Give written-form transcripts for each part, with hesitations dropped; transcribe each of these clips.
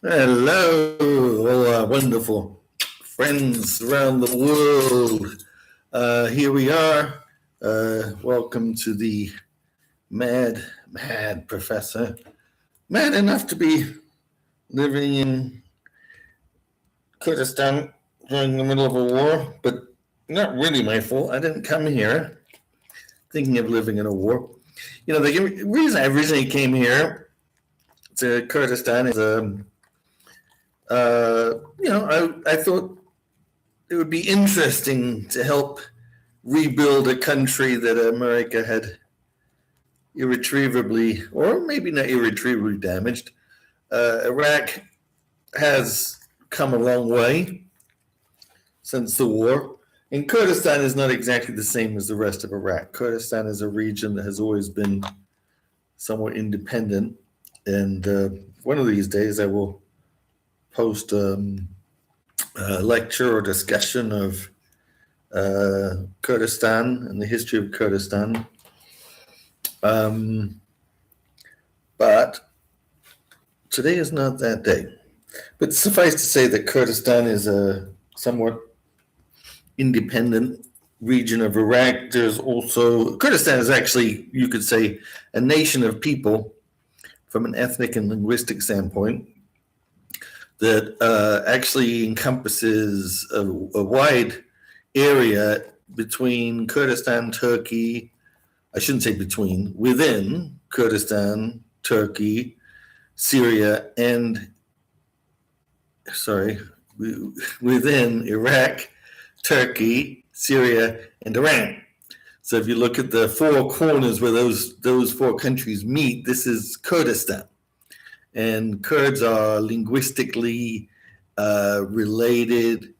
Hello, all our wonderful friends around the world. Here we are. Welcome to the mad professor. Mad enough to be living in Kurdistan during the middle of a war, but not really my fault. I didn't come here thinking of living in a war. The reason I originally came here to Kurdistan is, I thought it would be interesting to help rebuild a country that America had irretrievably, or maybe not irretrievably, damaged. Iraq has come a long way since the war. And Kurdistan is not exactly the same as the rest of Iraq. Kurdistan is a region that has always been somewhat independent. And one of these days I will post a lecture or discussion of Kurdistan and the history of Kurdistan. But today is not that day. But suffice to say that Kurdistan is a somewhat independent region of Iraq. There's also, Kurdistan is actually, you could say, a nation of people from an ethnic and linguistic standpoint that actually encompasses a wide area between Kurdistan, Turkey. I shouldn't say between, within Kurdistan, Turkey, Syria, and, within Iraq, Turkey, Syria, and Iran. So if you look at the four corners where those four countries meet, this is Kurdistan. And Kurds are linguistically related,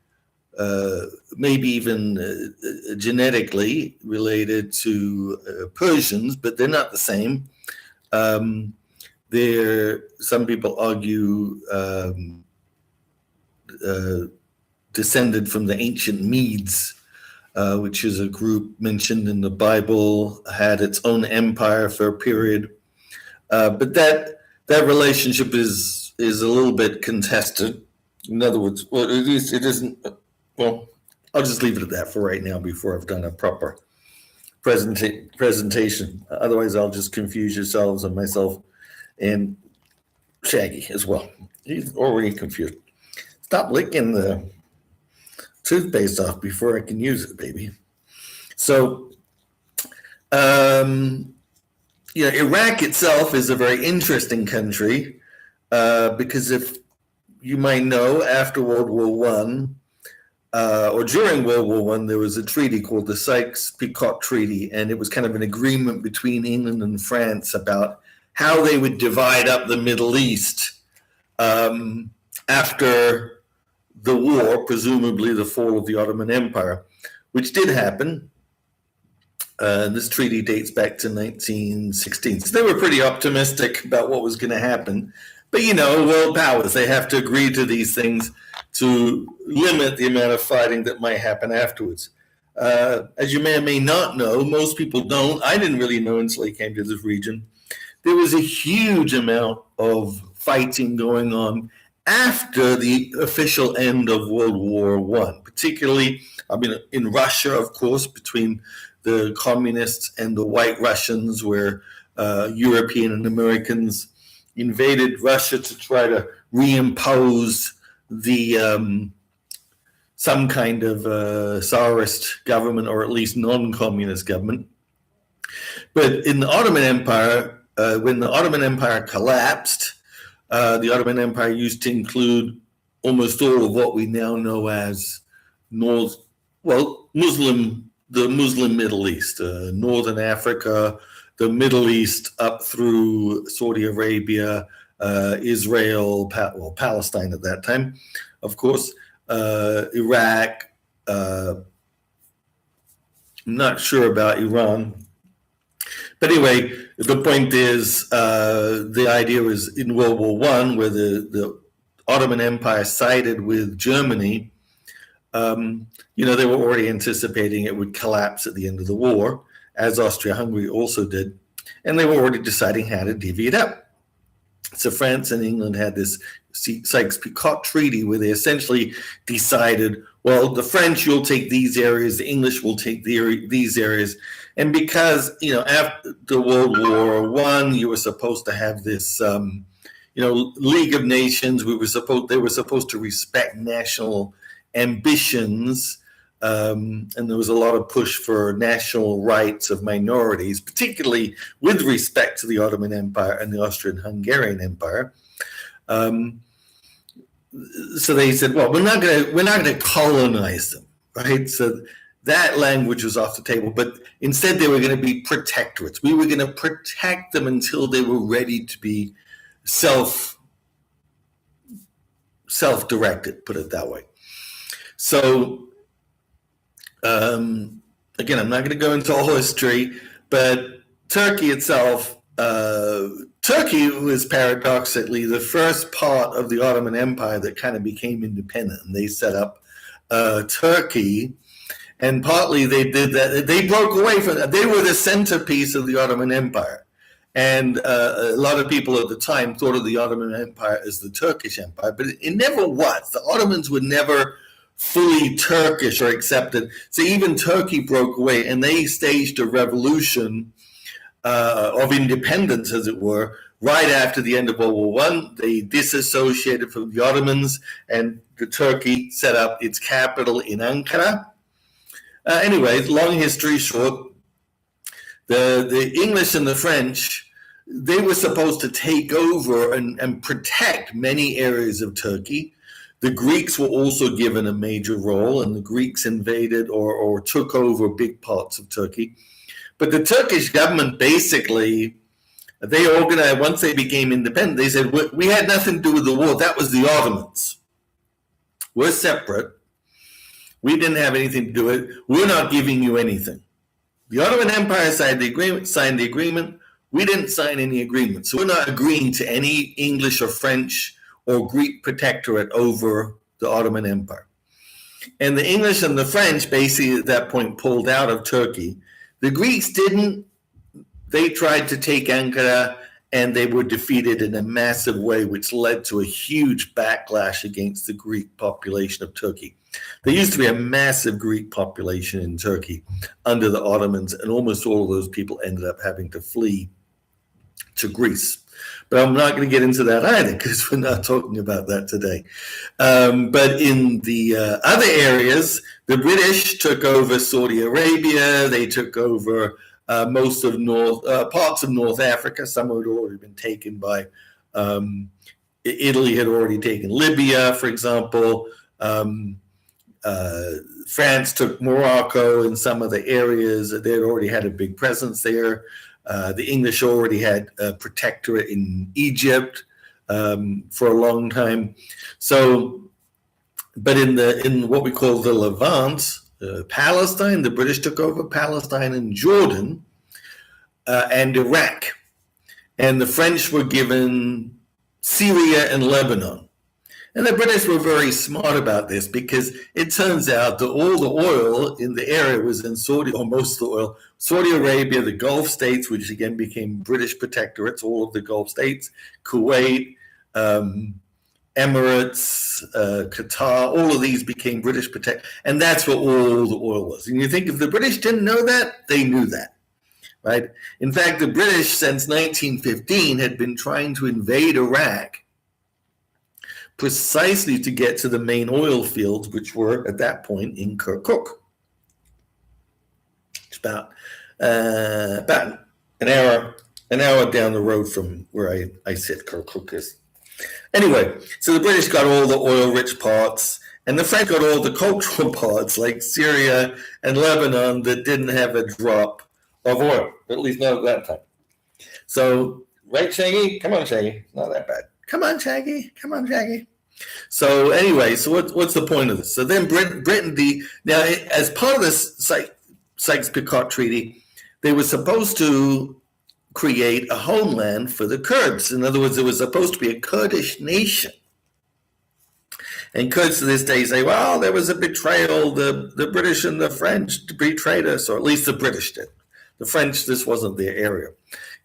maybe even genetically related to Persians, but they're not the same. Some people argue descended from the ancient Medes, which is a group mentioned in the Bible, had its own empire for a period. But that relationship is a little bit contested. In other words, well, at least it isn't. Well, I'll just leave it at that for right now before I've done a proper presentation. Otherwise, I'll just confuse yourselves and myself and Shaggy as well. He's already confused. Stop licking the toothpaste off before I can use it, baby. So, Iraq itself is a very interesting country because, if you might know, after World War One or during World War One, there was a treaty called the Sykes-Picot Treaty, and it was kind of an agreement between England and France about how they would divide up the Middle East after the war, presumably the fall of the Ottoman Empire, which did happen. This treaty dates back to 1916. So they were pretty optimistic about what was going to happen. But, world powers, they have to agree to these things to limit the amount of fighting that might happen afterwards. As you may or may not know, most people don't. I didn't really know until I came to this region. There was a huge amount of fighting going on after the official end of World War One, particularly, in Russia, of course, between the communists and the white Russians, where European and Americans invaded Russia to try to reimpose some kind of Tsarist government, or at least non-communist government. But in the Ottoman Empire, when the Ottoman Empire collapsed, the Ottoman Empire used to include almost all of what we now know as the Muslim Middle East, Northern Africa, the Middle East up through Saudi Arabia, Israel, Palestine at that time, of course, Iraq. I'm not sure about Iran. But anyway, the point is, the idea was in World War One, where the Ottoman Empire sided with Germany. They were already anticipating it would collapse at the end of the war, as Austria-Hungary also did, and they were already deciding how to divvy it up. So France and England had this Sykes-Picot Treaty where they essentially decided, well, the French, you'll take these areas, the English will take these areas. And because, after World War I, you were supposed to have this, League of Nations. They were supposed to respect national ambitions. And there was a lot of push for national rights of minorities, particularly with respect to the Ottoman Empire and the Austrian-Hungarian Empire. So they said, well, we're not going to colonize them, right? So that language was off the table, but instead they were going to be protectorates. We were going to protect them until they were ready to be self-directed, put it that way. So again, I'm not going to go into all history, but Turkey itself, Turkey was paradoxically the first part of the Ottoman Empire that kind of became independent. And they set up Turkey, and partly they did that. They broke away from that. They were the centerpiece of the Ottoman Empire. And a lot of people at the time thought of the Ottoman Empire as the Turkish Empire, but it never was. The Ottomans were never fully Turkish or accepted. So even Turkey broke away, and they staged a revolution of independence, as it were, right after the end of World War I. They disassociated from the Ottomans, and Turkey set up its capital in Ankara. Anyway, long history short, the English and the French, they were supposed to take over and protect many areas of Turkey. The Greeks were also given a major role, and the Greeks invaded or took over big parts of Turkey. But the Turkish government basically, they organized, once they became independent, they said, we had nothing to do with the war. That was the Ottomans. We're separate. We didn't have anything to do with it. We're not giving you anything. The Ottoman Empire signed the agreement. We didn't sign any agreement. So we're not agreeing to any English or French or Greek protectorate over the Ottoman Empire. And the English and the French basically at that point pulled out of Turkey. The Greeks didn't. They tried to take Ankara, and they were defeated in a massive way, which led to a huge backlash against the Greek population of Turkey. There used to be a massive Greek population in Turkey under the Ottomans, and almost all of those people ended up having to flee to Greece. But I'm not going to get into that either, because we're not talking about that today. But in the other areas, the British took over Saudi Arabia. They took over most of parts of North Africa. Some had already been taken by Italy. Had already taken Libya, for example. France took Morocco and some of the areas. They had already had a big presence there. The English already had a protectorate in Egypt for a long time. So, but in what we call the Levant, Palestine, the British took over Palestine and Jordan and Iraq. And the French were given Syria and Lebanon. And the British were very smart about this, because it turns out that all the oil in the area was in Saudi, or most of the oil, Saudi Arabia, the Gulf states, which again became British protectorates, all of the Gulf states, Kuwait, Emirates, Qatar, all of these became British protect, and that's where all the oil was. And you think if the British didn't know that, they knew that, right? In fact, the British since 1915 had been trying to invade Iraq precisely to get to the main oil fields, which were at that point in Kirkuk. It's about an hour down the road from where I sit. Kirkuk is. Anyway, so the British got all the oil-rich parts, and the French got all the cultural parts, like Syria and Lebanon, that didn't have a drop of oil, at least not at that time. So, right, Shaggy? Come on, Shaggy. Not that bad. Come on, Shaggy. Come on, Shaggy. So anyway, so what's the point of this? So then Britain, now as part of this Sykes-Picot Treaty, they were supposed to create a homeland for the Kurds. In other words, there was supposed to be a Kurdish nation. And Kurds to this day say, well, there was a betrayal. The British and the French betrayed us, or at least the British did. The French, this wasn't their area.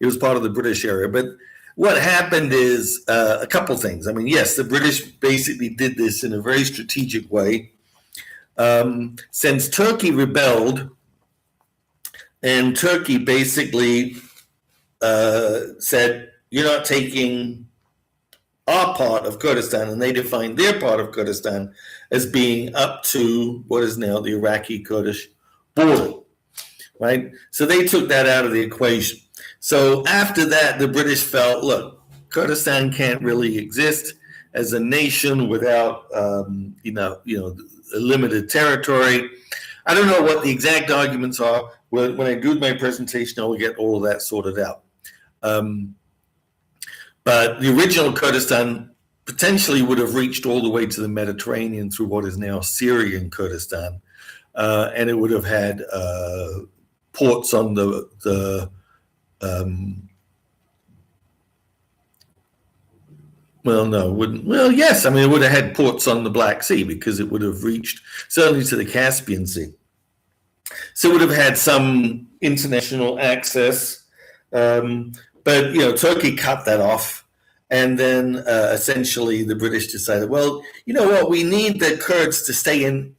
It was part of the British area. But what happened is a couple things. I mean, yes, the British basically did this in a very strategic way. Since Turkey rebelled, and Turkey basically said, you're not taking our part of Kurdistan, and they defined their part of Kurdistan as being up to what is now the Iraqi Kurdish border, right? So they took that out of the equation. So after that, the British felt, look, Kurdistan can't really exist as a nation without, a limited territory. I don't know what the exact arguments are. When I do my presentation, I will get all of that sorted out. But the original Kurdistan potentially would have reached all the way to the Mediterranean through what is now Syrian Kurdistan, and it would have had ports on the yes, I mean, it would have had ports on the Black Sea because it would have reached certainly to the Caspian Sea. So it would have had some international access, but Turkey cut that off, and then essentially the British decided, well, you know what, we need the Kurds to stay in.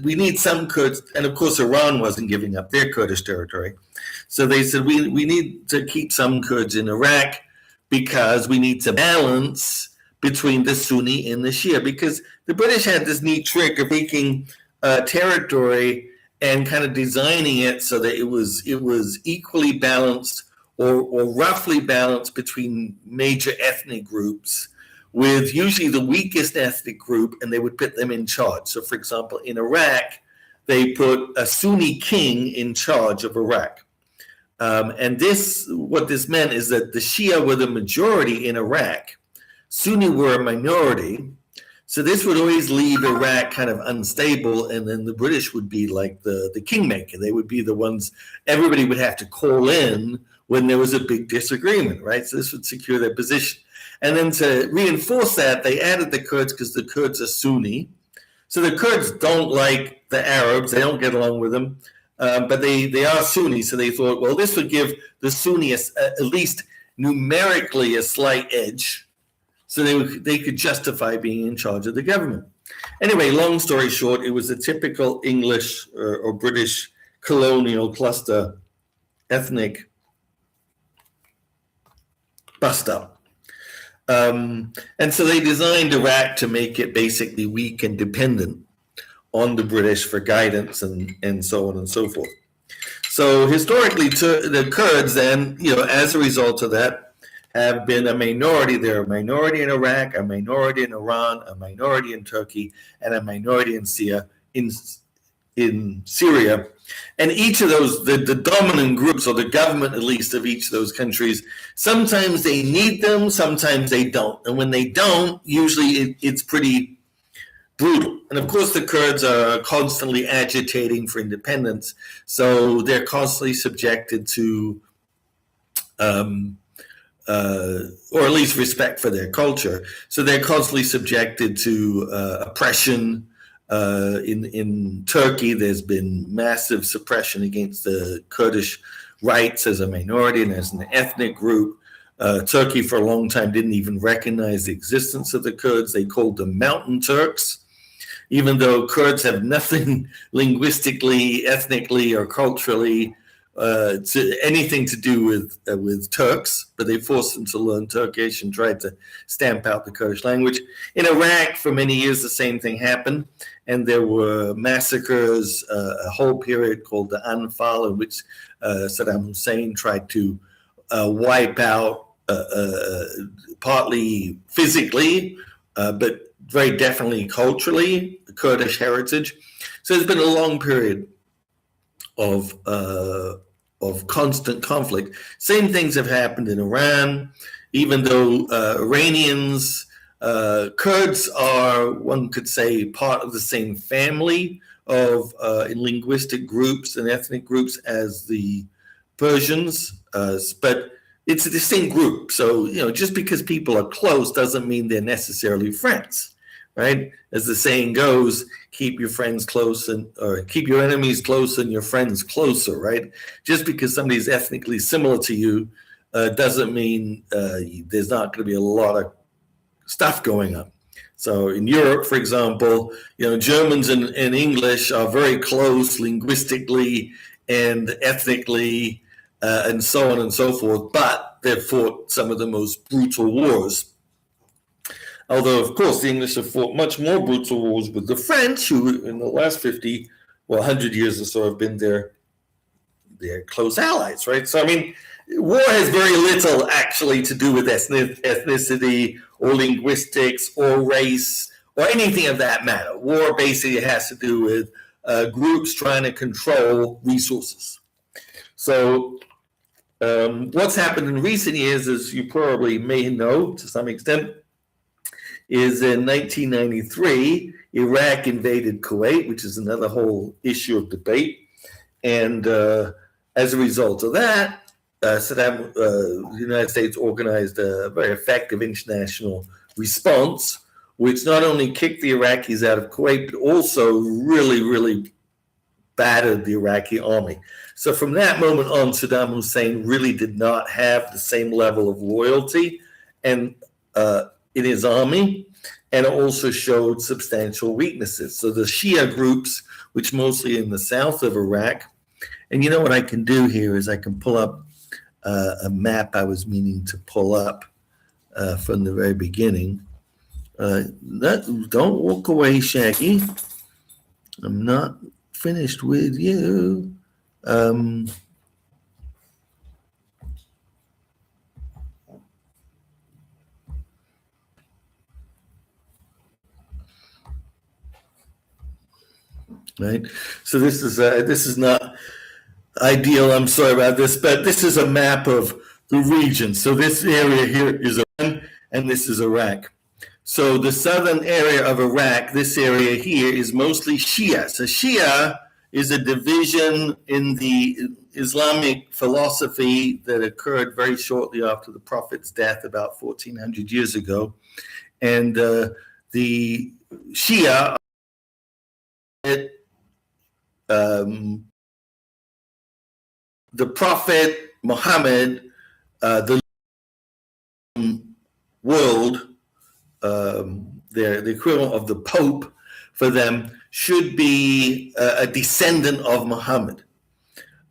We need some Kurds, and of course Iran wasn't giving up their Kurdish territory, so they said we need to keep some Kurds in Iraq because we need to balance between the Sunni and the Shia, because the British had this neat trick of taking territory and kind of designing it so that it was equally balanced or roughly balanced between major ethnic groups, with usually the weakest ethnic group, and they would put them in charge. So, for example, in Iraq, they put a Sunni king in charge of Iraq. And what this meant is that the Shia were the majority in Iraq, Sunni were a minority. So this would always leave Iraq kind of unstable, and then the British would be like the kingmaker. They would be the ones everybody would have to call in when there was a big disagreement, right? So this would secure their position. And then to reinforce that, they added the Kurds because the Kurds are Sunni. So the Kurds don't like the Arabs. They don't get along with them. But they are Sunni, so they thought, well, this would give the Sunni at least numerically a slight edge, so they could justify being in charge of the government. Anyway, long story short, it was a typical English or British colonial cluster ethnic bust-up. And so they designed Iraq to make it basically weak and dependent on the British for guidance and so on and so forth. So historically, the Kurds then, as a result of that, have been a minority. They're a minority in Iraq, a minority in Iran, a minority in Turkey, and a minority in Syria. And each of those, the dominant groups, or the government at least of each of those countries, sometimes they need them, sometimes they don't. And when they don't, usually it's pretty brutal. And of course, the Kurds are constantly agitating for independence, so they're constantly subjected to, or at least respect for their culture. So they're constantly subjected to oppression. In Turkey, there's been massive suppression against the Kurdish rights as a minority and as an ethnic group. Turkey, for a long time, didn't even recognize the existence of the Kurds. They called them Mountain Turks, even though Kurds have nothing linguistically, ethnically, or culturally anything to do with Turks, but they forced them to learn Turkish and tried to stamp out the Kurdish language. In Iraq, for many years, the same thing happened, and there were massacres, a whole period called the Anfal, in which Saddam Hussein tried to wipe out, partly physically, but very definitely culturally, the Kurdish heritage. So there's been a long period of constant conflict. Same things have happened in Iran, even though Iranians, Kurds are, one could say, part of the same family of in linguistic groups and ethnic groups as the Persians, but it's a distinct group. So, just because people are close doesn't mean they're necessarily friends, right? As the saying goes, keep your friends close or keep your enemies close and your friends closer, right? Just because somebody's ethnically similar to you doesn't mean there's not going to be a lot of stuff going on. So in Europe, for example, Germans and English are very close linguistically and ethnically, and so on and so forth, but they've fought some of the most brutal wars. Although, of course, the English have fought much more brutal wars with the French, who in the last 100 years or so have been their close allies, right? So, I mean, war has very little actually to do with ethnicity or linguistics or race or anything of that matter. War basically has to do with groups trying to control resources. So what's happened in recent years, as you probably may know to some extent, is in 1993, Iraq invaded Kuwait, which is another whole issue of debate. And as a result of that, the United States organized a very effective international response, which not only kicked the Iraqis out of Kuwait, but also really, really battered the Iraqi army. So from that moment on, Saddam Hussein really did not have the same level of loyalty and in his army, and also showed substantial weaknesses. So the Shia groups, which mostly in the south of Iraq, and you know what I can do here is I can pull up a map I was meaning to pull up from the very beginning. Don't walk away, Shaggy. I'm not finished with you. Right. So this is not ideal. I'm sorry about this, but this is a map of the region. So this area here is Iran, and this is Iraq. So the southern area of Iraq, this area here, is mostly Shia. So Shia is a division in the Islamic philosophy that occurred very shortly after the Prophet's death, about 1400 years ago. And the Shia, the Prophet Muhammad, the world, the equivalent of the Pope for them, should be a descendant of Muhammad.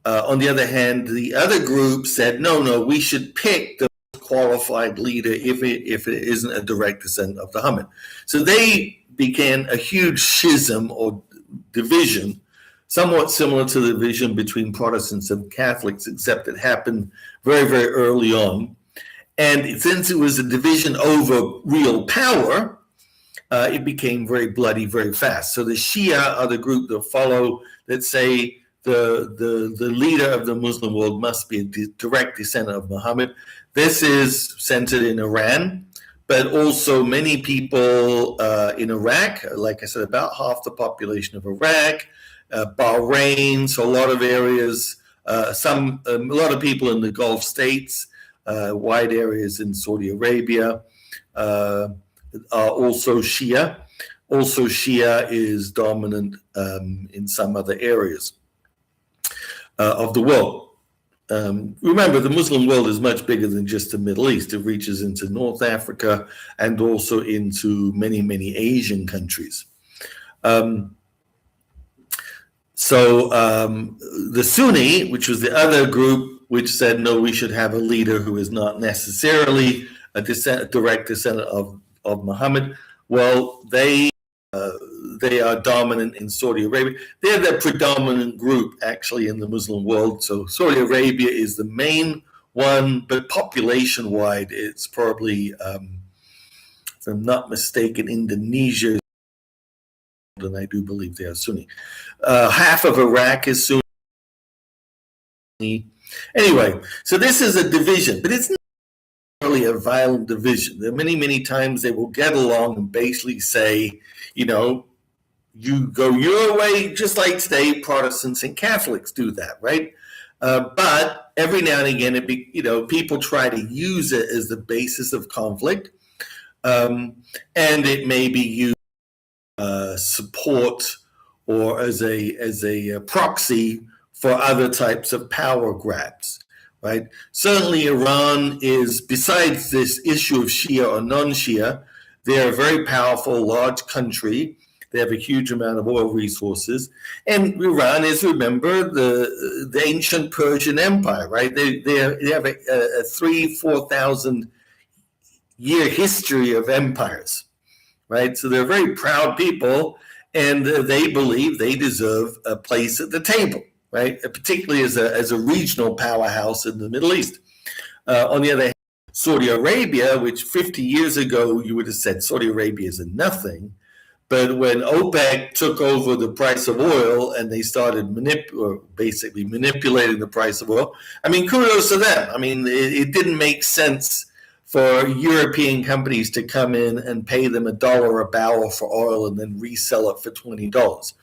On the other hand, the other group said, no, we should pick the qualified leader if it isn't a direct descendant of Muhammad. So they began a huge schism or division, somewhat similar to the division between Protestants and Catholics, except it happened very, very early on. And since it was a division over real power, it became very bloody very fast. So the Shia are the group that follow, that say the leader of the Muslim world must be a direct descendant of Muhammad. This is centered in Iran, but also many people in Iraq, like I said, about half the population of Iraq, Bahrain, so a lot of areas, a lot of people in the Gulf states, wide areas in Saudi Arabia, are also Shia. Also, Shia is dominant in some other areas of the world. Remember, the Muslim world is much bigger than just the Middle East. It reaches into North Africa and also into many, many Asian countries. So the Sunni, which was the other group, which said, no, we should have a leader who is not necessarily a direct descendant of Muhammad. Well, they are dominant in Saudi Arabia. They're the predominant group, actually, in the Muslim world. So Saudi Arabia is the main one, but population-wide, it's probably, if I'm not mistaken, Indonesia, and I do believe they are Sunni. Half of Iraq is Sunni. Anyway, so this is a division, but it's not really a violent division. There are many, many times they will get along and basically say, you go your way, just like today Protestants and Catholics do that, right? But every now and again, people try to use it as the basis of conflict, and it may be used support or as a proxy for other types of power grabs, right? Certainly Iran is, besides this issue of Shia or non-Shia, they're a very powerful, large country. They have a huge amount of oil resources. And Iran is, remember, the ancient Persian Empire, right? They have a 4,000 year history of empires, right? So they're very proud people, and they believe they deserve a place at the table, right? Particularly as a regional powerhouse in the Middle East. On the other hand, Saudi Arabia, which 50 years ago you would have said Saudi Arabia is a nothing, but when OPEC took over the price of oil and they started basically manipulating the price of oil, I mean, kudos to them. I mean, it didn't make sense for European companies to come in and pay them $1 a barrel for oil and then resell it for $20.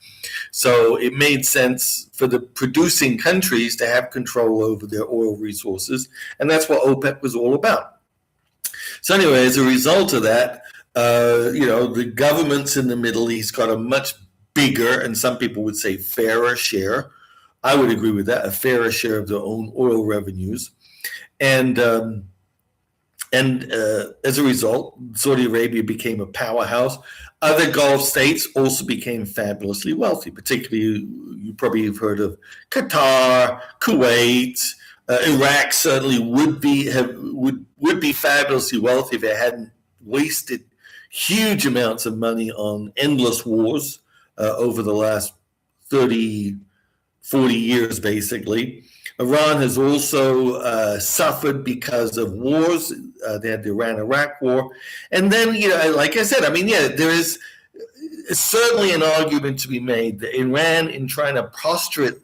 So it made sense for the producing countries to have control over their oil resources, and that's what OPEC was all about. So anyway, as a result of that, the governments in the Middle East got a much bigger, and some people would say fairer share. I would agree with that, a fairer share of their own oil revenues. And as a result, Saudi Arabia became a powerhouse. Other Gulf states also became fabulously wealthy. Particularly, you probably have heard of Qatar, Kuwait, Iraq. Certainly would be fabulously wealthy if it hadn't wasted huge amounts of money on endless wars over the last 30, 40 years, basically. Iran has also suffered because of wars. They had the Iran-Iraq war. And then, like I said, I mean, there is certainly an argument to be made that Iran, in trying to posture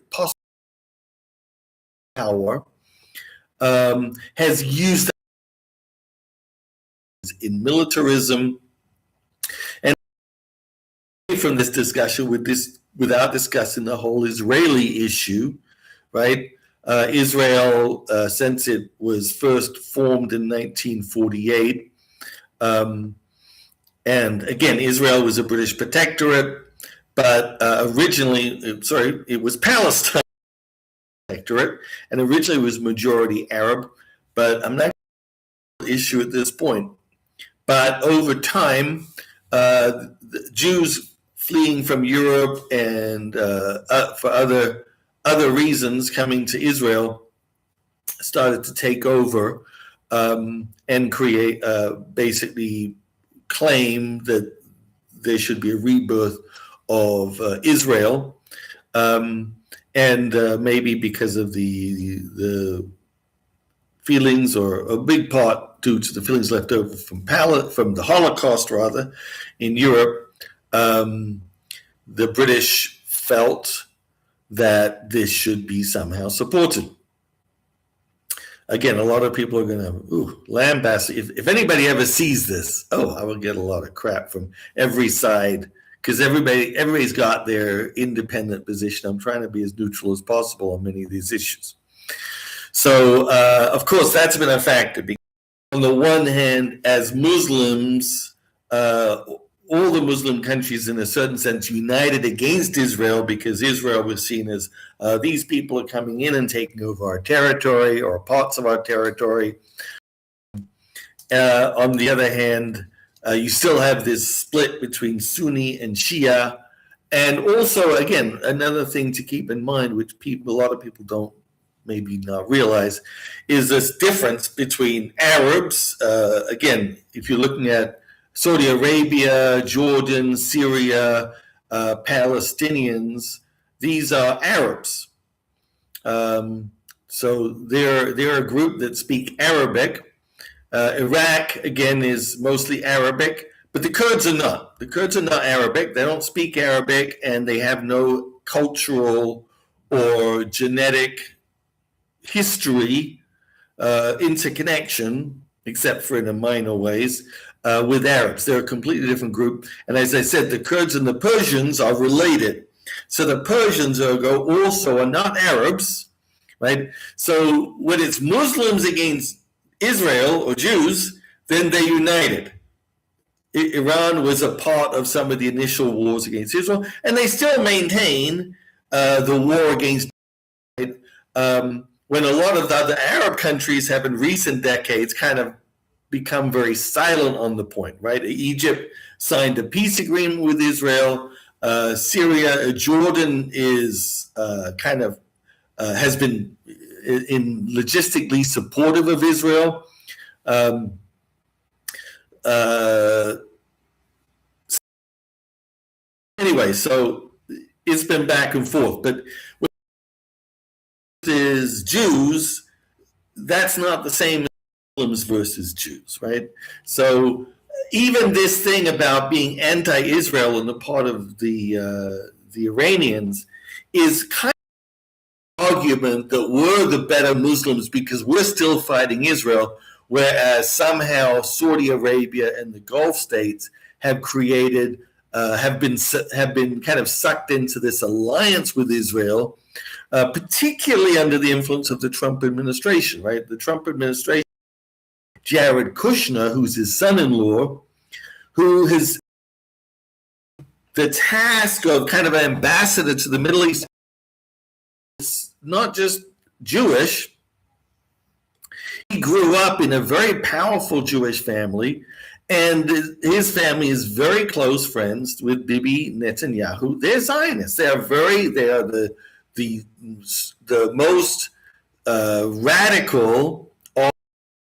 power, has used that in militarism. And from this discussion, without discussing the whole Israeli issue, right? Israel, since it was first formed in 1948, and again, Israel was a British protectorate, but originally, it was Palestine protectorate, and originally it was majority Arab, but I'm not sure the issue at this point. But over time, the Jews fleeing from Europe and for other reasons coming to Israel started to take over and create, basically claim that there should be a rebirth of Israel, and maybe because of the feelings, or a big part due to the feelings left over from the Holocaust, rather, in Europe, the British felt that this should be somehow supported. Again, a lot of people are going to lambast. If anybody ever sees this, I will get a lot of crap from every side, because everybody's got their independent position. I'm trying to be as neutral as possible on many of these issues. So, of course, that's been a factor. Because on the one hand, as Muslims, all the Muslim countries, in a certain sense, united against Israel, because Israel was seen as these people are coming in and taking over our territory or parts of our territory. On the other hand, you still have this split between Sunni and Shia. And also, again, another thing to keep in mind, which a lot of people don't maybe not realize, is this difference between Arabs. Again, if you're looking at Saudi Arabia, Jordan, Syria, Palestinians, these are Arabs. So they're a group that speak Arabic. Iraq, again, is mostly Arabic, but the Kurds are not. The Kurds are not Arabic. They don't speak Arabic, and they have no cultural or genetic history interconnection, except for in a minor ways, with Arabs. They're a completely different group. And as I said, the Kurds and the Persians are related. So the Persians also are not Arabs, right? So when it's Muslims against Israel or Jews, then they united. Iran was a part of some of the initial wars against Israel, and they still maintain the war against when a lot of the other Arab countries have in recent decades kind of become very silent on the point, right? Egypt signed a peace agreement with Israel. Syria, Jordan is has been logistically supportive of Israel. Anyway, so it's been back and forth. But is Jews, that's not the same as Muslims versus Jews, right? So even this thing about being anti-Israel on the part of the Iranians is kind of an argument that we're the better Muslims because we're still fighting Israel, whereas somehow Saudi Arabia and the Gulf states have created, have been kind of sucked into this alliance with Israel, particularly under the influence of the Trump administration, right? The Trump administration, Jared Kushner, who's his son-in-law, who has the task of kind of an ambassador to the Middle East. It's not just Jewish. He grew up in a very powerful Jewish family, and his family is very close friends with Bibi Netanyahu. They're Zionists. They are the most radical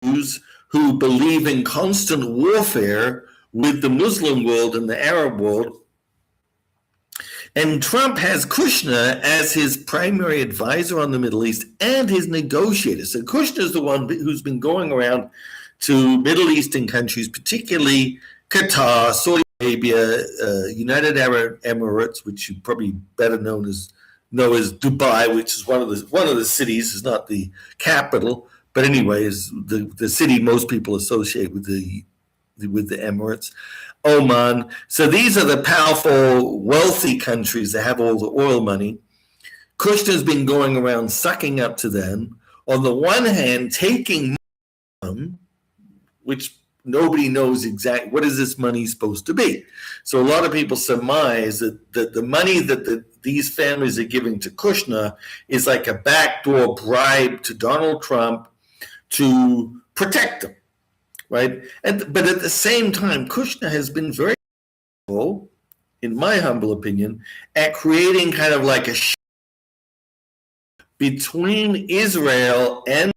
Jews who believe in constant warfare with the Muslim world and the Arab world. And Trump has Kushner as his primary advisor on the Middle East and his negotiator. So Kushner is the one who's been going around to Middle Eastern countries, particularly Qatar, Saudi Arabia, United Arab Emirates, which you probably better know as Dubai, which is one of the cities, is not the capital, but anyway, is the city most people associate with the Emirates, Oman. So these are the powerful, wealthy countries that have all the oil money. Kushner's been going around sucking up to them. On the one hand, taking money, which nobody knows exactly what is this money supposed to be. So a lot of people surmise that the money that these families are giving to Kushner is like a backdoor bribe to Donald Trump to protect them, right? But at the same time, Kushner has been very helpful, in my humble opinion, at creating kind of like a between Israel and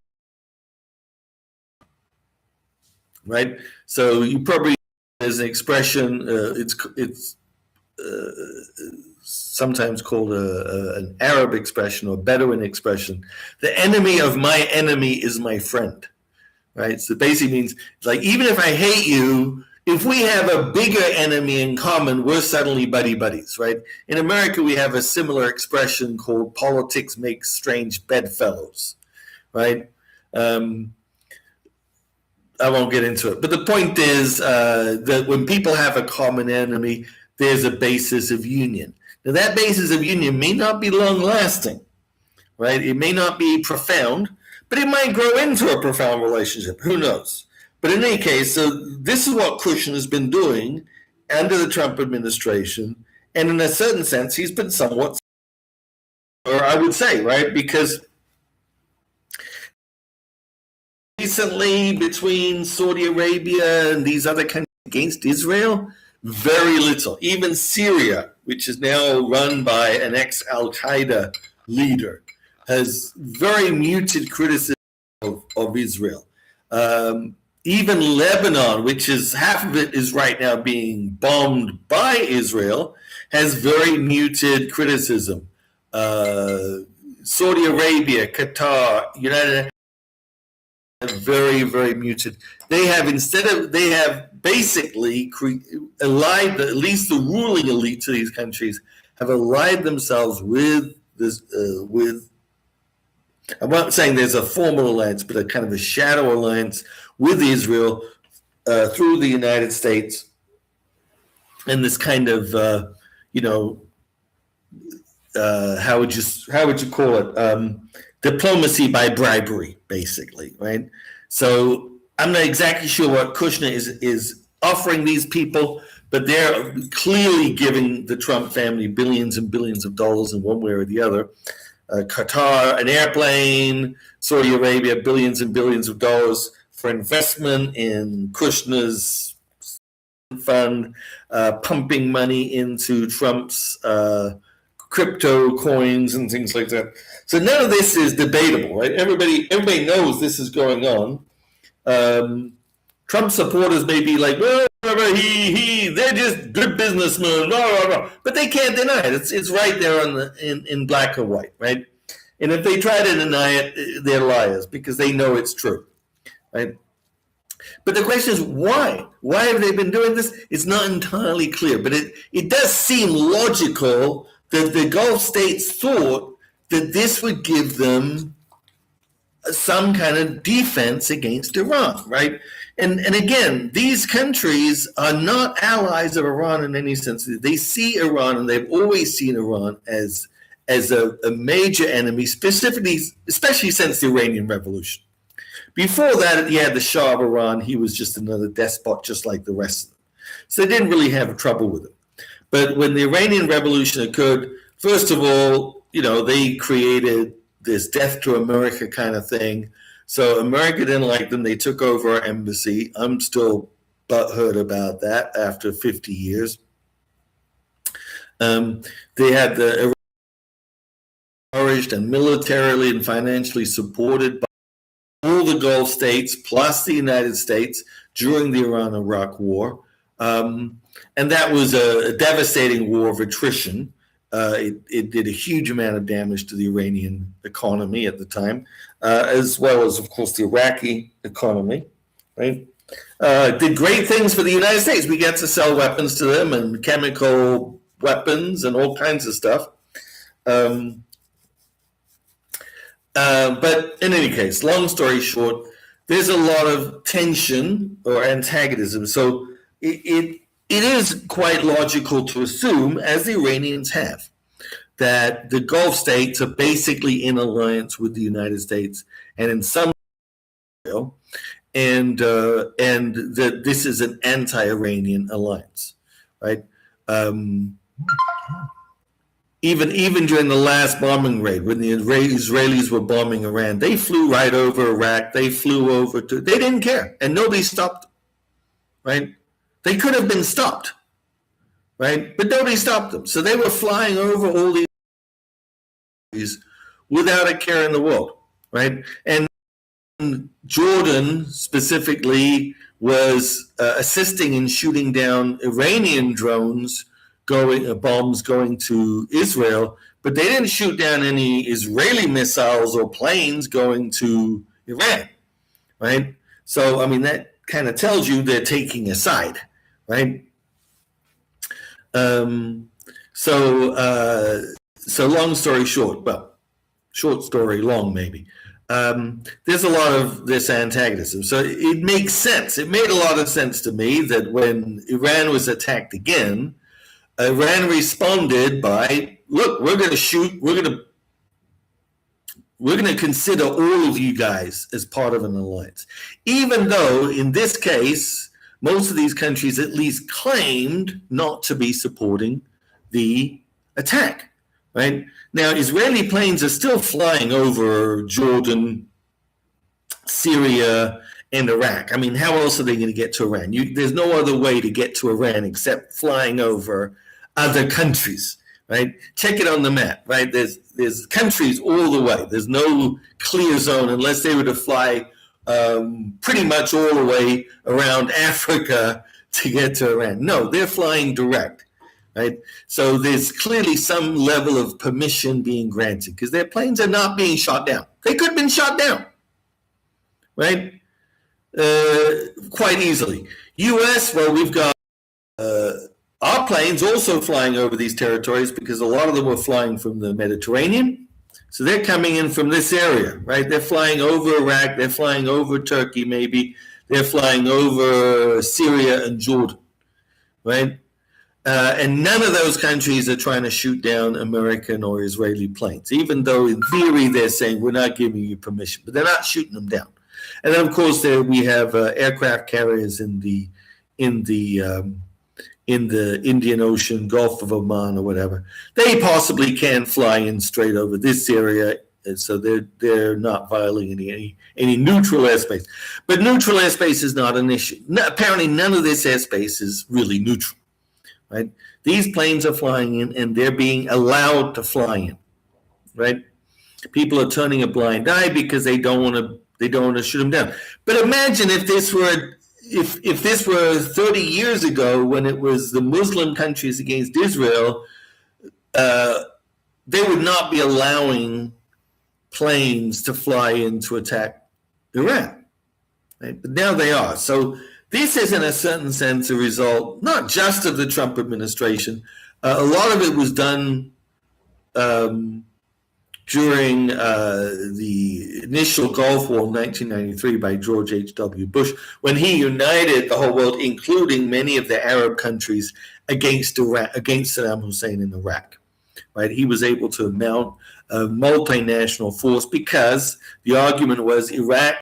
right. So you probably, as an expression, it's sometimes called an Arab expression or Bedouin expression. The enemy of my enemy is my friend, right? So it basically means like, even if I hate you, if we have a bigger enemy in common, we're suddenly buddies, right? In America, we have a similar expression called politics makes strange bedfellows, right? I won't get into it. But the point is that when people have a common enemy, there's a basis of union. Now, that basis of union may not be long-lasting, right? It may not be profound, but it might grow into a profound relationship. Who knows? But in any case, so this is what Kushner has been doing under the Trump administration. And in a certain sense, he's been somewhat, or I would say, right? Because recently, between Saudi Arabia and these other countries against Israel, very little. Even Syria, which is now run by an ex-Al-Qaeda leader, has very muted criticism of Israel. Even Lebanon, which is half of it is right now being bombed by Israel, has very muted criticism. Saudi Arabia, Qatar, United very, very muted. They have basically allied, at least the ruling elite to these countries have allied themselves with this, I'm not saying there's a formal alliance, but a kind of a shadow alliance with Israel through the United States, and this kind of, how would you call it? Diplomacy by bribery, basically, right? So I'm not exactly sure what Kushner is offering these people, but they're clearly giving the Trump family billions and billions of dollars in one way or the other. Qatar, an airplane, Saudi Arabia, billions and billions of dollars for investment in Kushner's fund, pumping money into Trump's crypto coins and things like that. So none of this is debatable, right? Everybody knows this is going on. Trump supporters may be like, well, they're just good businessmen, blah, blah, blah. But they can't deny it. It's right there in black or white, right? And if they try to deny it, they're liars because they know it's true, right? But the question is why? Why have they been doing this? It's not entirely clear, but it does seem logical that the Gulf states thought that this would give them some kind of defense against Iran, right? And again, these countries are not allies of Iran in any sense. They see Iran, and they've always seen Iran as a major enemy, especially since the Iranian Revolution. Before that, you had the Shah of Iran. He was just another despot, just like the rest of them. So they didn't really have trouble with him. But when the Iranian Revolution occurred, first of all, they created this death to America kind of thing. So America didn't like them. They took over our embassy. I'm still butthurt about that after 50 years. They had the encouraged and militarily and financially supported by all the Gulf states plus the United States during the Iran-Iraq War. And that was a devastating war of attrition. It did a huge amount of damage to the Iranian economy at the time, as well as, of course, the Iraqi economy, right? Did great things for the United States. We got to sell weapons to them and chemical weapons and all kinds of stuff. But in any case, long story short, there's a lot of tension or antagonism. So it is quite logical to assume, as the Iranians have, that the Gulf states are basically in alliance with the United States, and in some way, and that this is an anti-Iranian alliance, right? Even during the last bombing raid, when the Israelis were bombing Iran, they flew right over Iraq. They flew over they didn't care, and nobody stopped them, right? They could have been stopped, right? But nobody stopped them. So they were flying over all these without a care in the world, right? And Jordan specifically was assisting in shooting down Iranian bombs going to Israel, but they didn't shoot down any Israeli missiles or planes going to Iran, right? So, I mean, that kind of tells you they're taking a side, right? So long story short, well, short story long maybe. There's a lot of this antagonism. So it makes sense. It made a lot of sense to me that when Iran was attacked again, Iran responded by, look, we're going to consider all of you guys as part of an alliance. Even though in this case, most of these countries at least claimed not to be supporting the attack, right? Now, Israeli planes are still flying over Jordan, Syria, and Iraq. I mean, how else are they going to get to Iran? There's no other way to get to Iran except flying over other countries, right? Check it on the map, right? There's countries all the way. There's no clear zone unless they were to fly pretty much all the way around Africa to get to Iran. No, they're flying direct, right? So there's clearly some level of permission being granted because their planes are not being shot down. They could have been shot down, right? Quite easily. U.S., well, we've got our planes also flying over these territories because a lot of them were flying from the Mediterranean. So they're coming in from this area, right? They're flying over Iraq. They're flying over Turkey, maybe. They're flying over Syria and Jordan, right? And none of those countries are trying to shoot down American or Israeli planes, even though in theory they're saying we're not giving you permission, but they're not shooting them down. And then, of course, we have aircraft carriers in the in the Indian Ocean, Gulf of Oman, or whatever. They possibly can fly in straight over this area, and so they're not violating any neutral airspace. But neutral airspace is not an issue. No, apparently, none of this airspace is really neutral, right? These planes are flying in, and they're being allowed to fly in, right? People are turning a blind eye because they don't want to shoot them down. But imagine if this were 30 years ago, when it was the Muslim countries against Israel, they would not be allowing planes to fly in to attack Iran. Right? But now they are. So this is, in a certain sense, a result not just of the Trump administration. A lot of it was done during the initial Gulf War in 1993 by George H.W. Bush, when he united the whole world, including many of the Arab countries, against Saddam Hussein in Iraq. Right? He was able to mount a multinational force because the argument was Iraq,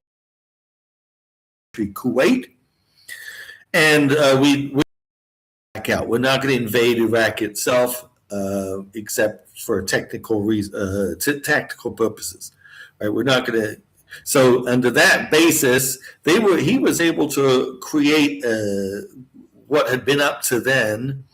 Kuwait, and we back out. We're not going to invade Iraq itself, except for tactical purposes. Right? We're not going to. So under that basis, he was able to create what had been up to then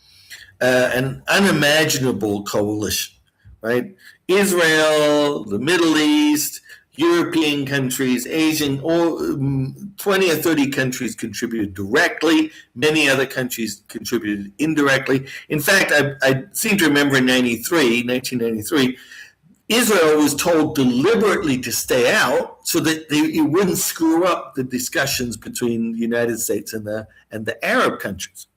an unimaginable coalition. Right? Israel, the Middle East, European countries, Asian, all 20 or 30 countries contributed directly. Many other countries contributed indirectly. In fact, I seem to remember in 1993, Israel was told deliberately to stay out so that it wouldn't screw up the discussions between the United States and the Arab countries.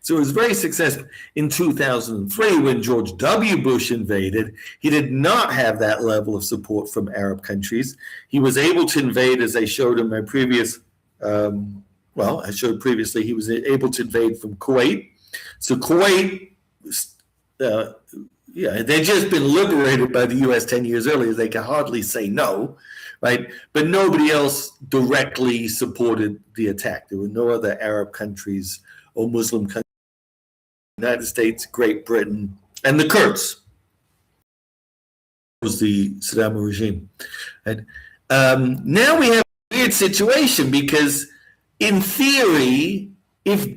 So it was very successful. In 2003, when George W. Bush invaded, he did not have that level of support from Arab countries. He was able to invade, as I showed in my previous, I showed previously, he was able to invade from Kuwait. So Kuwait, they'd just been liberated by the U.S. 10 years earlier. They could hardly say no, right? But nobody else directly supported the attack. There were no other Arab countries or Muslim countries. United States, Great Britain, and the Kurds was the Saddam regime. And now we have a weird situation because, in theory, if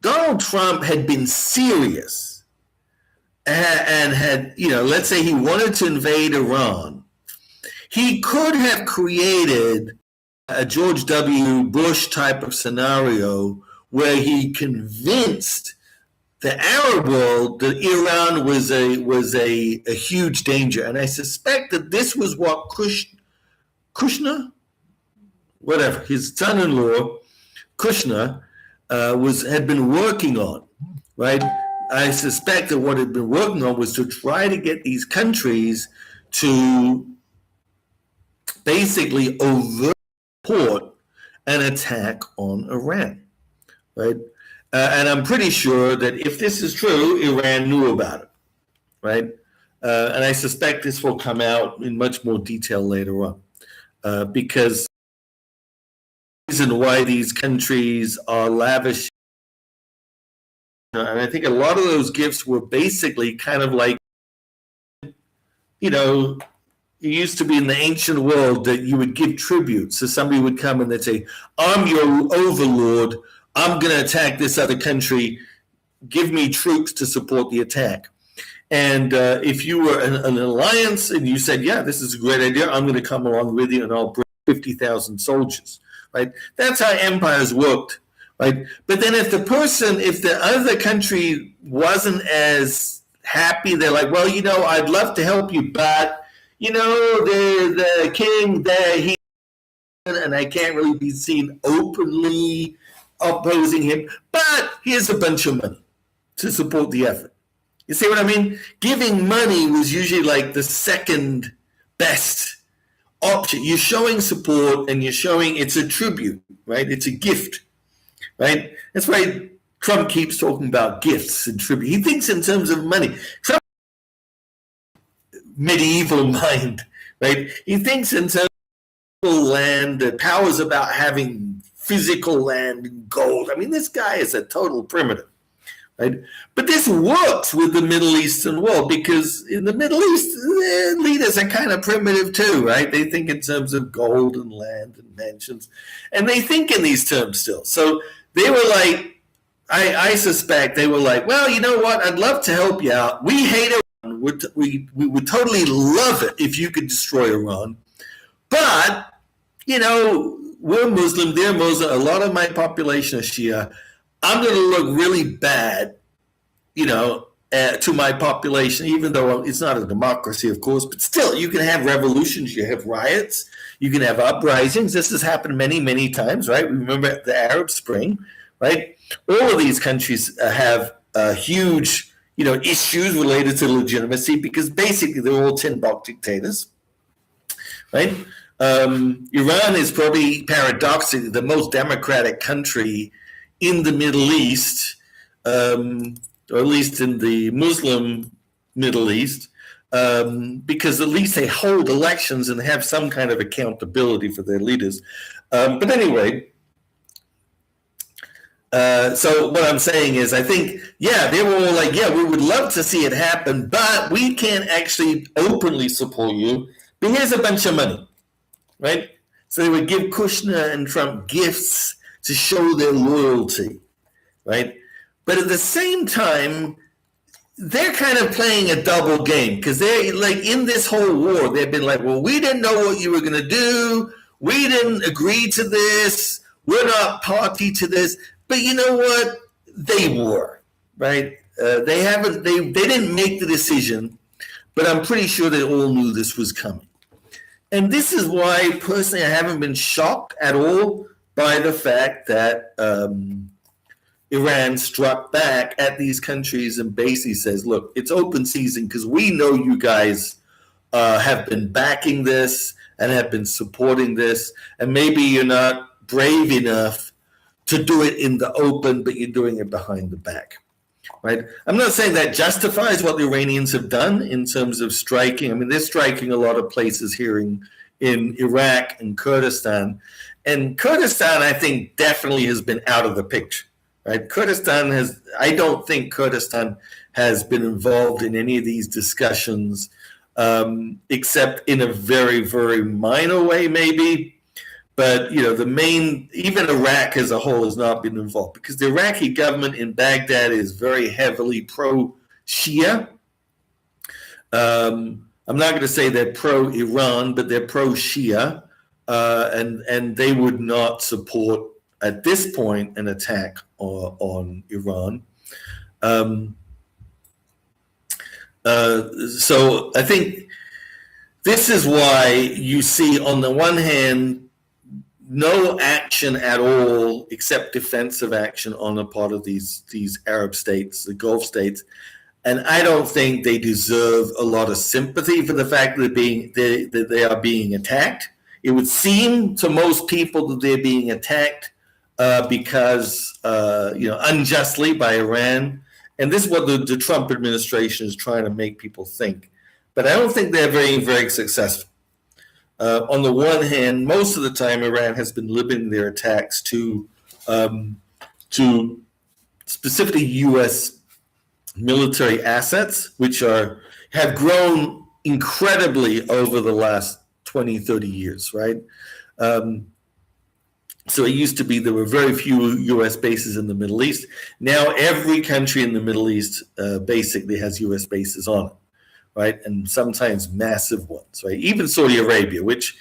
Donald Trump had been serious and had, let's say he wanted to invade Iran, he could have created a George W. Bush type of scenario where he convinced the Arab world that Iran was a huge danger, and I suspect that this was what Kushner, whatever, his son-in-law Kushner had been working on, right? I suspect that what he'd been working on was to try to get these countries to basically overt support an attack on Iran, right? And I'm pretty sure that if this is true, Iran knew about it, right? And I suspect this will come out in much more detail later on, because the reason why these countries are lavish, and I think a lot of those gifts were basically kind of like, it used to be in the ancient world that you would give tribute. So somebody would come and they'd say, I'm your overlord, I'm going to attack this other country, give me troops to support the attack. And if you were an alliance and you said, yeah, this is a great idea, I'm going to come along with you and I'll bring 50,000 soldiers, right? That's how empires worked, right? But then if the other country wasn't as happy, they're like, well, I'd love to help you, but, the king there, and I can't really be seen openly opposing him, but here's a bunch of money to support the effort. You see what I mean? Giving money was usually like the second best option. You're showing support and you're showing it's a tribute, right? It's a gift, right? That's why Trump keeps talking about gifts and tribute. He thinks in terms of money. Trump, medieval mind, right? He thinks in terms of land. The power's about having physical land and gold. I mean, this guy is a total primitive. right? But this works with the Middle Eastern world because in the Middle East, leaders are kind of primitive too, right? They think in terms of gold and land and mansions, and they think in these terms still. So they were like, I suspect they were like, well, you know what? I'd love to help you out. We hate Iran. We would totally love it if you could destroy Iran. But, you know, we're Muslim, they're Muslim. A lot of my population is Shia. I'm going to look really bad, you know, to my population, even though it's not a democracy, of course. But still, you can have revolutions, you have riots, you can have uprisings. This has happened many, many times, right? Remember the Arab Spring, right? All of these countries have huge, you know, issues related to legitimacy because basically they're all tin box dictators, right? Iran is probably paradoxically the most democratic country in the Middle East, or at least in the Muslim Middle East, because at least they hold elections and have some kind of accountability for their leaders. But anyway, so what I'm saying is, I think, yeah, they were all like, yeah, we would love to see it happen, but we can't actually openly support you. But here's a bunch of money, right? So they would give Kushner and Trump gifts to show their loyalty, right? But at the same time, they're kind of playing a double game because they're like in this whole war, they've been like, well, we didn't know what you were going to do. We didn't agree to this. We're not party to this. But you know what? They were, right? They didn't make the decision, but I'm pretty sure they all knew this was coming. And this is why, personally, I haven't been shocked at all by the fact that Iran struck back at these countries and basically says, look, it's open season because we know you guys have been backing this and have been supporting this. And maybe you're not brave enough to do it in the open, but you're doing it behind the back, right? I'm not saying that justifies what the Iranians have done in terms of striking. I mean, they're striking a lot of places here in Iraq and Kurdistan. And Kurdistan, I think, definitely has been out of the picture, right? I don't think Kurdistan has been involved in any of these discussions, except in a very, very minor way, maybe. But, you know, even Iraq as a whole has not been involved because the Iraqi government in Baghdad is very heavily pro-Shia. I'm not going to say they're pro-Iran, but they're pro-Shia. And they would not support, at this point, an attack on Iran. So I think this is why you see, on the one hand, no action at all except defensive action on the part of these Arab states, the Gulf states. And I don't think they deserve a lot of sympathy for the fact that they are being attacked. It would seem to most people that they're being attacked because, unjustly by Iran. And this is what the Trump administration is trying to make people think. But I don't think they're very, very successful. On the one hand, most of the time, Iran has been limiting their attacks to specifically U.S. military assets, which have grown incredibly over the last 20, 30 years, right? So it used to be there were very few U.S. bases in the Middle East. Now every country in the Middle East basically has U.S. bases on it, right? And sometimes massive ones, right? Even Saudi Arabia, which,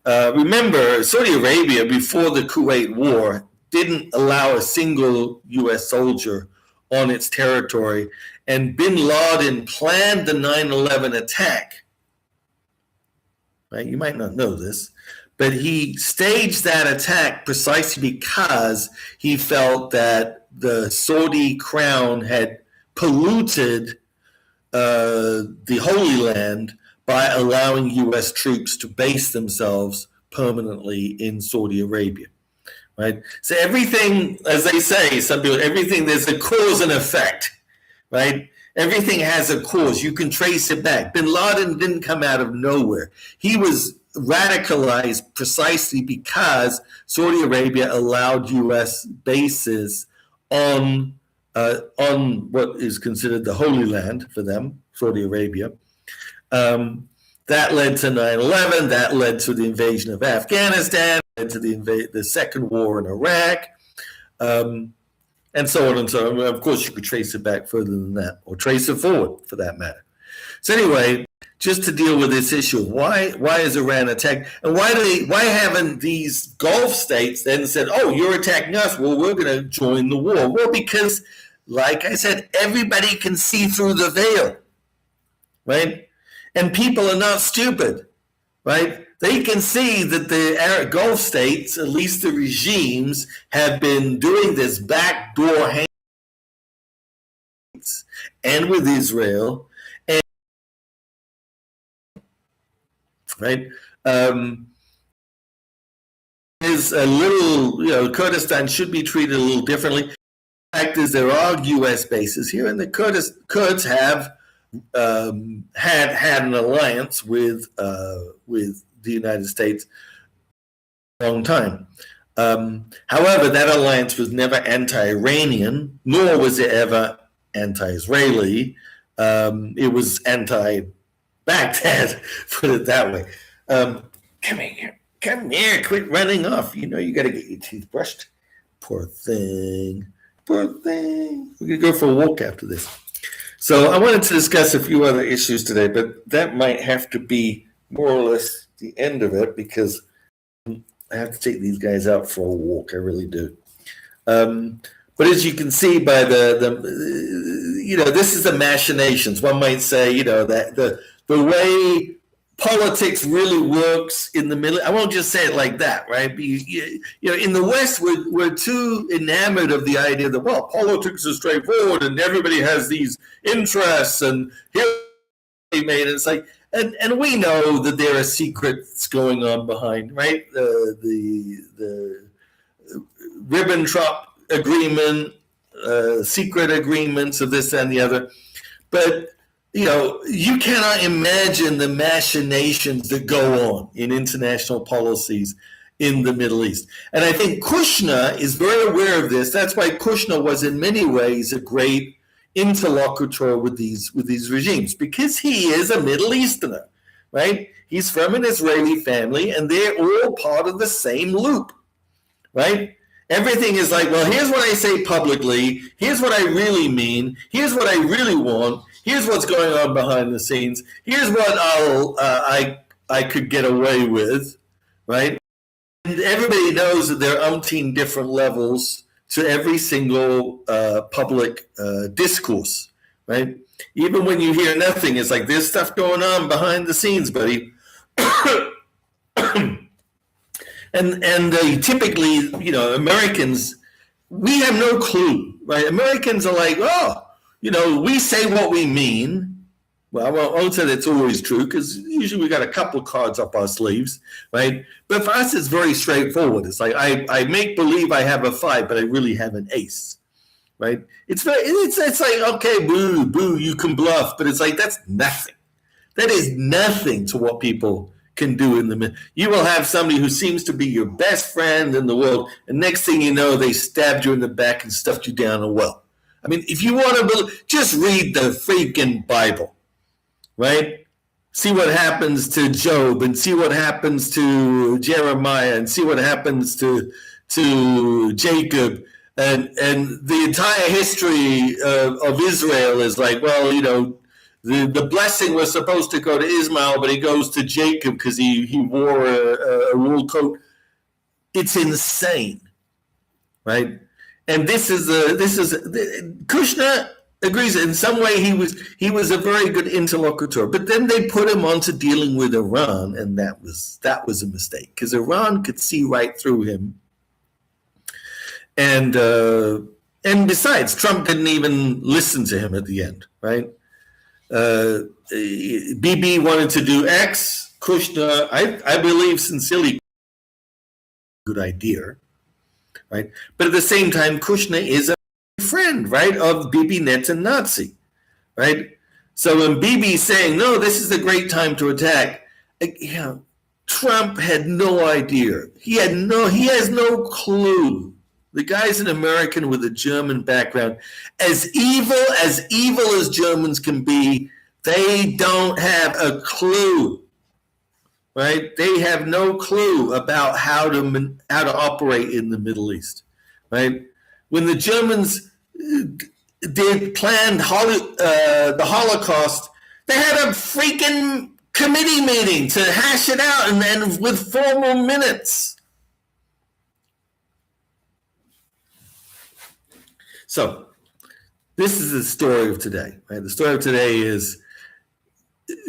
remember, Saudi Arabia, before the Kuwait War, didn't allow a single U.S. soldier on its territory. And bin Laden planned the 9/11 attack, right? You might not know this, but he staged that attack precisely because he felt that the Saudi crown had polluted the Holy Land by allowing U.S. troops to base themselves permanently in Saudi Arabia, right? So everything, as they say, some people, everything, there's a cause and effect, right? Everything has a cause. You can trace it back. Bin Laden didn't come out of nowhere. He was radicalized precisely because Saudi Arabia allowed U.S. bases on on what is considered the Holy Land for them, Saudi Arabia. That led to 9/11. That led to the invasion of Afghanistan. Led to the second war in Iraq, and so on and so on. Of course, you could trace it back further than that, or trace it forward, for that matter. So anyway, just to deal with this issue of why is Iran attacked, and why haven't these Gulf states then said, "Oh, you're attacking us. Well, we're going to join the war." Well, because, like I said, everybody can see through the veil, right? And people are not stupid, right? They can see that the Arab Gulf states, at least the regimes, have been doing this backdoor hands and with Israel, and right. Is a little, Kurdistan should be treated a little differently. The fact is, there are U.S. bases here, and the Kurds have had an alliance with the United States a long time. However, that alliance was never anti-Iranian, nor was it ever anti-Israeli. It was anti-Baghdad, put it that way. Come here, quit running off. You got to get your teeth brushed. Poor thing. We're going to go for a walk after this. So I wanted to discuss a few other issues today, but that might have to be more or less the end of it, because I have to take these guys out for a walk. I really do. But as you can see by this is the machinations. One might say, that the way politics really works in the middle. I won't just say it like that, right? In the West, we're too enamored of the idea that, well, politics is straightforward and everybody has these interests, and here they made it. It's like, and we know that there are secrets going on behind, right? The Ribbentrop agreement, secret agreements of this and the other, but you cannot imagine the machinations that go on in international policies in the Middle East. And I think Kushner is very aware of this. That's why Kushner was in many ways a great interlocutor with these regimes, because he is a Middle Easterner, right? He's from an Israeli family, and they're all part of the same loop, right? Everything is like, well, here's what I say publicly. Here's what I really mean. Here's what I really want. Here's what's going on behind the scenes. Here's what I could get away with, right? And everybody knows that there are umpteen different levels to every single public discourse, right? Even when you hear nothing, it's like there's stuff going on behind the scenes, buddy. And typically, Americans, we have no clue, right? Americans are like, oh, we say what we mean. Well, I won't say that's always true, because usually we got a couple of cards up our sleeves, right? But for us, it's very straightforward. It's like I make believe I have a 5, but I really have an ace, right? It's like, okay, boo, you can bluff, but it's like that's nothing. That is nothing to what people can do in the middle. You will have somebody who seems to be your best friend in the world, and next thing you know, they stabbed you in the back and stuffed you down a well. I mean, if you want to believe, just read the freaking Bible, right? See what happens to Job, and see what happens to Jeremiah, and see what happens to Jacob, and the entire history of Israel is like, well, the blessing was supposed to go to Ismail, but it goes to Jacob because he wore a wool coat. It's insane, right? And this is Kushner agrees. In some way, he was a very good interlocutor. But then they put him on to dealing with Iran, and that was a mistake, because Iran could see right through him. And besides, Trump didn't even listen to him at the end, right? Bibi wanted to do X. Kushner, I believe sincerely, good idea, right? But at the same time, Kushner is a friend, right, of Bibi the Nazi, right? So when Bibi's saying, no, this is a great time to attack, Trump had no idea. He has no clue The guy's an American with a German background. As evil as Germans can be, they don't have a clue, right? They have no clue about how to operate in the Middle East, right? When the Germans planned the Holocaust, they had a freaking committee meeting to hash it out, and then with formal minutes. So this is the story of today, right? The story of today is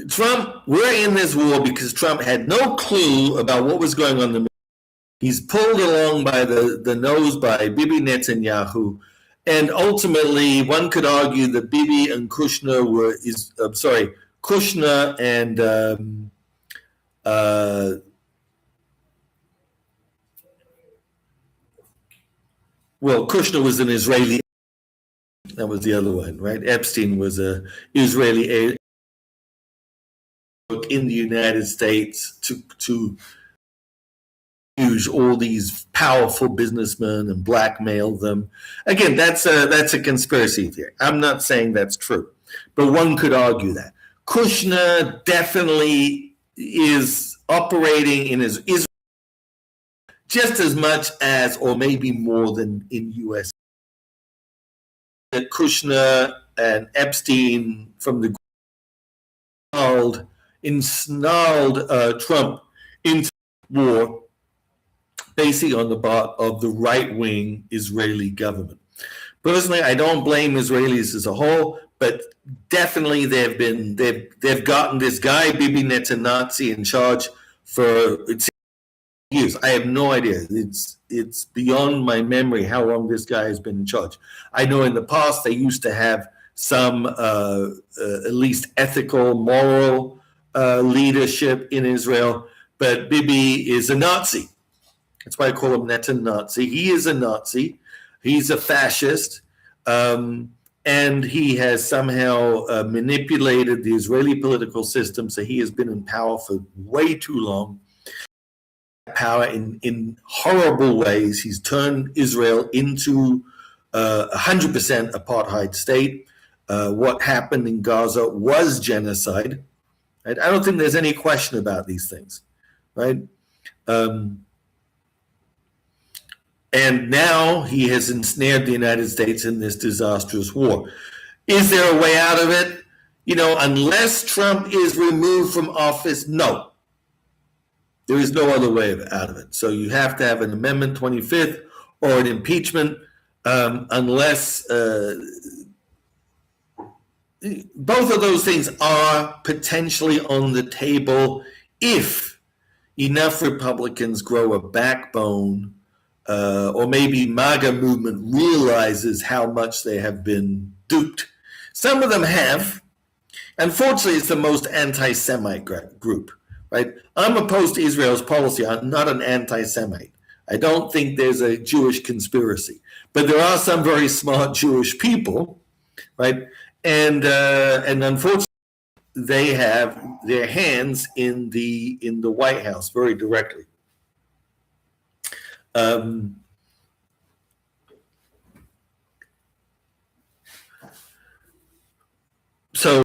Trump. We're in this war because Trump had no clue about what was going on. He's pulled along by the nose by Bibi Netanyahu, and ultimately, one could argue that Bibi and Kushner Kushner and Kushner was an Israeli. That was the other one, right? Epstein was a Israeli in the United States to use all these powerful businessmen and blackmail them. Again, that's a conspiracy theory. I'm not saying that's true, but one could argue that Kushner definitely is operating in Israel just as much as, or maybe more than in U.S. Kushner and Epstein from the ensnarled Trump into war, basically on the part of the right-wing Israeli government. Personally, I don't blame Israelis as a whole, but definitely they've gotten this guy Bibi the Nazi in charge for years. I have no idea. It's beyond my memory how long this guy has been in charge. I know in the past they used to have some at least ethical, moral leadership in Israel, but Bibi is a Nazi. That's why I call him Nazi. He is a Nazi. He's a fascist. And he has somehow manipulated the Israeli political system, so he has been in power for way too long. Power in horrible ways. He's turned Israel into 100% apartheid state. What happened in Gaza was genocide. Right? I don't think there's any question about these things, right? And now he has ensnared the United States in this disastrous war. Is there a way out of it? Unless Trump is removed from office, no. There is no other way out of it. So you have to have an Amendment 25th or an impeachment, unless both of those things are potentially on the table if enough Republicans grow a backbone, or maybe MAGA movement realizes how much they have been duped. Some of them have. Unfortunately, it's the most anti-Semite group, right? I'm opposed to Israel's policy. I'm not an anti-Semite. I don't think there's a Jewish conspiracy, but there are some very smart Jewish people, right? And unfortunately, they have their hands in the White House very directly. So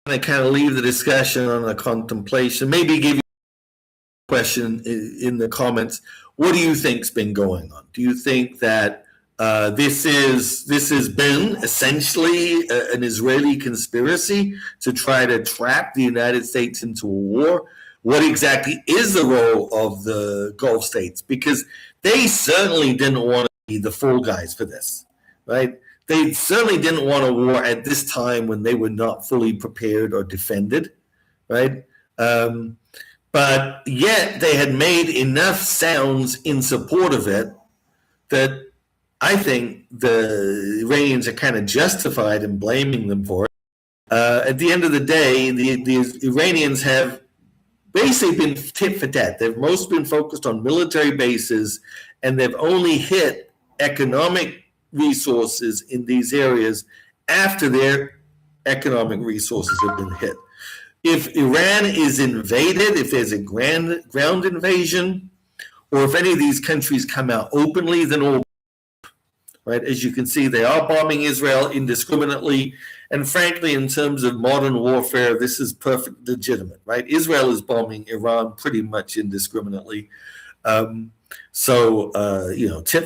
I kind of leave the discussion on a contemplation. Maybe give you a question in the comments. What do you think's been going on? Do you think that this has been essentially an Israeli conspiracy to try to trap the United States into a war? What exactly is the role of the Gulf states? Because they certainly didn't want to be the fall guys for this, right? They certainly didn't want a war at this time when they were not fully prepared or defended, right? But yet they had made enough sounds in support of it that I think the Iranians are kind of justified in blaming them for it. At the end of the day, the Iranians have basically been tit for tat. They've most been focused on military bases, and they've only hit economic resources in these areas after their economic resources have been hit. If Iran is invaded, if there's a ground invasion, or if any of these countries come out openly, then all right. As you can see, they are bombing Israel indiscriminately. And frankly, in terms of modern warfare, this is perfect legitimate, right? Israel is bombing Iran pretty much indiscriminately. Tit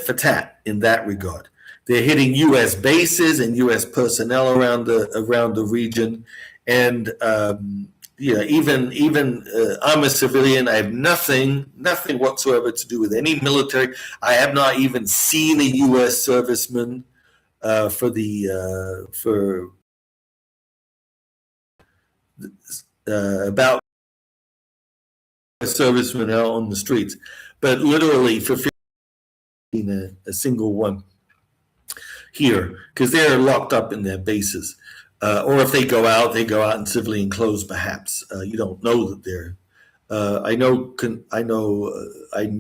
for tat in that regard. They're hitting U.S. bases and U.S. personnel around the region, and even I'm a civilian. I have nothing whatsoever to do with any military. I have not even seen a U.S. serviceman about a serviceman out on the streets, but literally for a single one here, because they're locked up in their bases. Or if they go out in civilian clothes, perhaps. You don't know that they're. I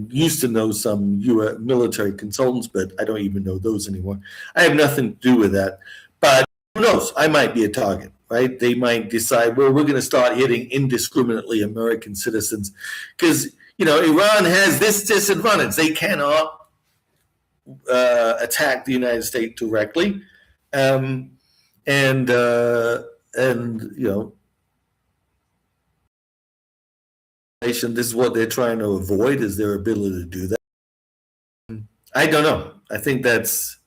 used to know some U.S. military consultants, but I don't even know those anymore. I have nothing to do with that. But who knows? I might be a target, right? They might decide, well, we're going to start hitting indiscriminately American citizens, because Iran has this disadvantage: they cannot attack the United States directly, and this is what they're trying to avoid, is their ability to do that. I don't know. I think that's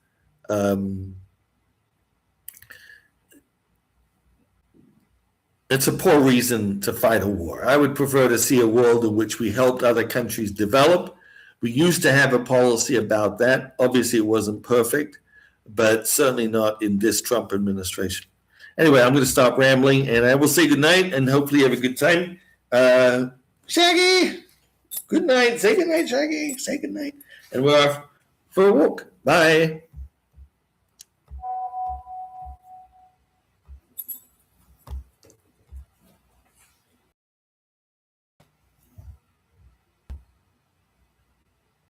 it's a poor reason to fight a war. I would prefer to see a world in which we helped other countries develop. We used to have a policy about that. Obviously, it wasn't perfect, but certainly not in this Trump administration. Anyway, I'm going to stop rambling, and I will say good night, and hopefully you have a good time. Shaggy, good night. Say good night, Shaggy. Say good night. And we're off for a walk. Bye.